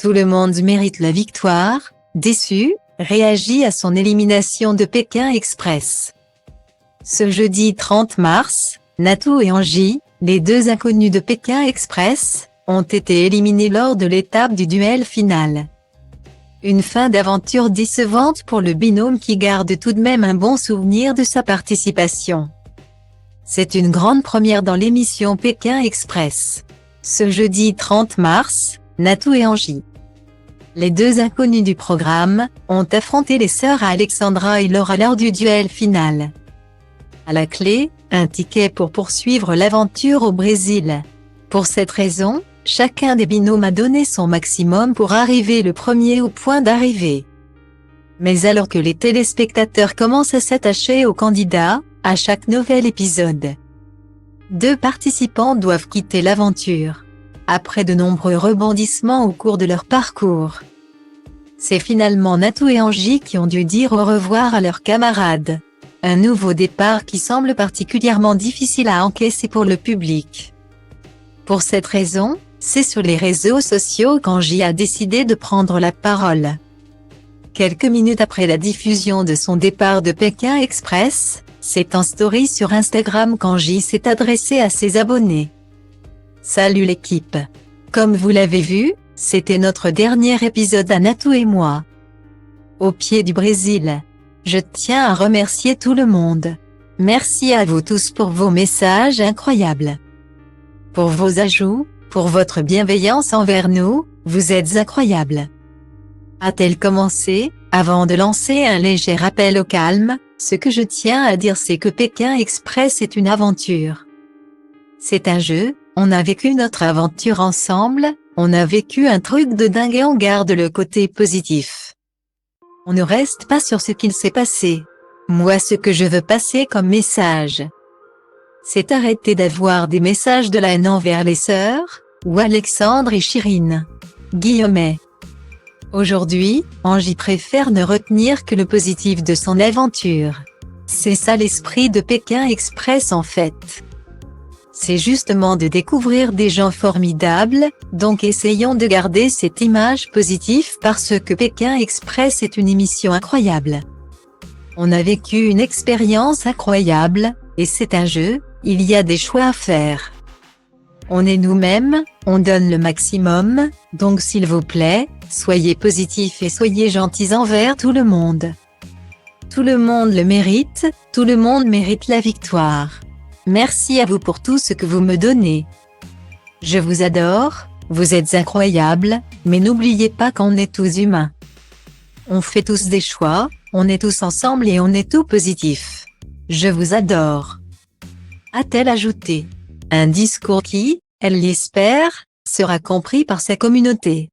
Tout le monde mérite la victoire, déçu, réagit à son élimination de Pékin Express. Ce jeudi 30 mars, Natou et Angie, les deux inconnus de Pékin Express, ont été éliminés lors de l'étape du duel final. Une fin d'aventure décevante pour le binôme qui garde tout de même un bon souvenir de sa participation. C'est une grande première dans l'émission Pékin Express. Ce jeudi 30 mars, Natou et Angie, les deux inconnus du programme, ont affronté les sœurs Alexandra et Laura lors du duel final. À la clé, un ticket pour poursuivre l'aventure au Brésil. Pour cette raison, chacun des binômes a donné son maximum pour arriver le premier au point d'arrivée. Mais alors que les téléspectateurs commencent à s'attacher aux candidats, à chaque nouvel épisode, deux participants doivent quitter l'aventure. Après de nombreux rebondissements au cours de leur parcours, c'est finalement Natou et Angie qui ont dû dire au revoir à leurs camarades. Un nouveau départ qui semble particulièrement difficile à encaisser pour le public. Pour cette raison, c'est sur les réseaux sociaux qu'Angie a décidé de prendre la parole. Quelques minutes après la diffusion de son départ de Pékin Express, c'est en story sur Instagram qu'Angie s'est adressée à ses abonnés. Salut l'équipe. Comme vous l'avez vu, c'était notre dernier épisode à Natou et moi. Au pied du Brésil. Je tiens à remercier tout le monde. Merci à vous tous pour vos messages incroyables. Pour vos ajouts, pour votre bienveillance envers nous, vous êtes incroyables. A-t-elle commencé? Avant de lancer un léger rappel au calme, ce que je tiens à dire c'est que Pékin Express est une aventure. C'est un jeu, on a vécu notre aventure ensemble, on a vécu un truc de dingue et on garde le côté positif. On ne reste pas sur ce qu'il s'est passé. Moi ce que je veux passer comme message, c'est arrêter d'avoir des messages de la haine envers les sœurs, ou Alexandre et Chirine. Guillemets. Aujourd'hui, Angie préfère ne retenir que le positif de son aventure. C'est ça l'esprit de Pékin Express en fait. C'est justement de découvrir des gens formidables, donc essayons de garder cette image positive parce que Pékin Express est une émission incroyable. On a vécu une expérience incroyable, et c'est un jeu, il y a des choix à faire. On est nous-mêmes, on donne le maximum, donc s'il vous plaît, soyez positifs et soyez gentils envers tout le monde. Tout le monde le mérite, tout le monde mérite la victoire. Merci à vous pour tout ce que vous me donnez. Je vous adore, vous êtes incroyables, mais n'oubliez pas qu'on est tous humains. On fait tous des choix, on est tous ensemble et on est tout positif. Je vous adore. A-t-elle ajouté. Un discours qui, elle l'espère, sera compris par sa communauté.